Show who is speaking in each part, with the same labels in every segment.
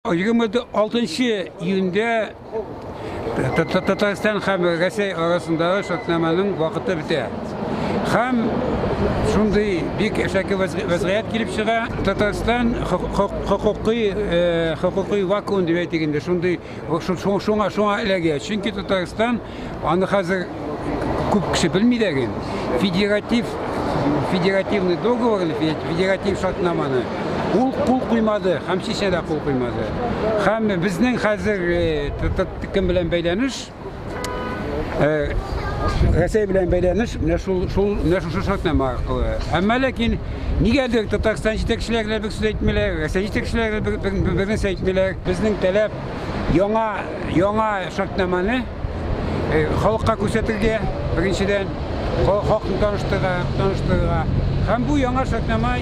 Speaker 1: 26 июньде Татарстан һәм Россия арасындагы шартнаманың вакыты бетә. Һәм шундый бик шәкәр вазгыять килеп чыга. Татарстан хокукый вакуум дип әйтгәндә шундый шуңа эләгә. Чөнки Татарстан аны хәзер күп кеше белми дәген. Федеративный договор, федератив шартнаманы ул кул куймады, һәм Чечняда кул куймады. Һәм безнең хәзер кем белән бәйләнеш, Россия белән бәйләнеш менә шул шартнама аркылы. Әмма ләкин нигәдер Татарстан җитәкчеләре бер сүз әйтмиләр, Россия җитәкчеләре бер нәрсә әйтмиләр. Безнең таләп яңа шартнаманы халыкка күрсәтергә, беренчедән халыкны таныштырырга. Һәм бу яңа шартнама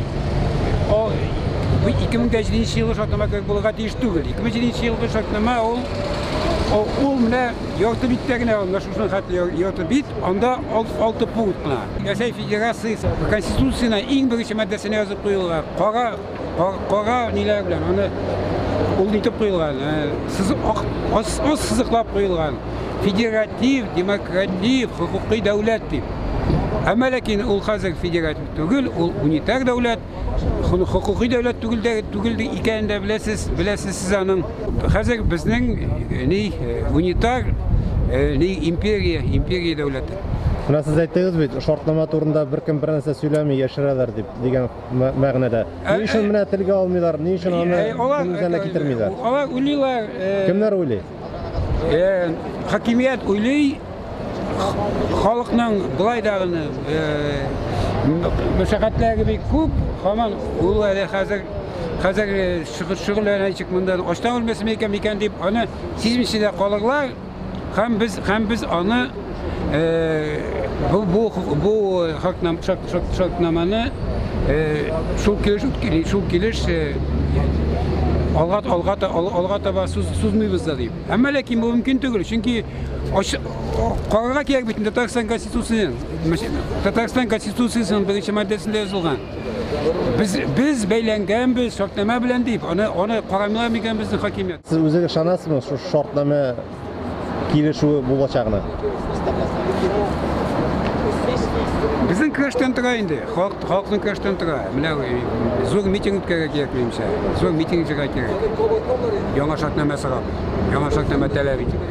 Speaker 1: 2007 елгы шартнама кебек булырга тиеш түгел. 2007 елгы шартнама ул менә ярты биттә генә, шуның хәтле ярты бит, анда 6 пункт кына. Россия Федерациясе Конституциясына иң беренче маддәсенә язып куелган. Кара ниләр белән аны ул итеп куелган. Сызыклап куелган. Федератив, демократик, хокукый дәүләт дип. Әмма ләкин ул хәзер федератив түгел, ул унитар дәүләт, хокукый дәүләт түгел икәнен дә беләсез сез аның. Хәзер безнең унитар империя дәүләте.
Speaker 2: Менә сез әйттегез бит, шартнама турында беркем бер нәрсә сөйләми, яшерәләр дип дигән мәгънәдә. Ни өчен менә телгә алмыйлар, ни өчен аны күзәнә китермиләр?
Speaker 1: Алар уйлыйлар.
Speaker 2: Кемнәр уйлый?
Speaker 1: Хакимият уйлый, халыкның былай дагы мәшәкатьләре бик күп, һаман ул хәзер шөгыльләнәчәк монда аштан үлмәсме икән дип аны сизмичә калырлар. Һәм без аны бу шартнаманы шул килеш алга таба сузмыйбыз да дип. Әмма ләкин бу мөмкин түгел, чөнки карарга кирәк бит Татарстан Конституциясының беренче маддәсендә язылган. Без бәйләнгәнбез шартнама белән дип, аны карамыйлар микән безнең хакимият?
Speaker 2: Сез үзегез ышанасызмы шу шартнама килешү булачагына?
Speaker 1: Безнең көрәштән тора инде, халыкның көрәштән тора. Менә зур митинг үткәрергә кирәк минемчә. Зур митинг җыярга кирәк. Яңа шартнама сорап, яңа шартнама таләп итеп.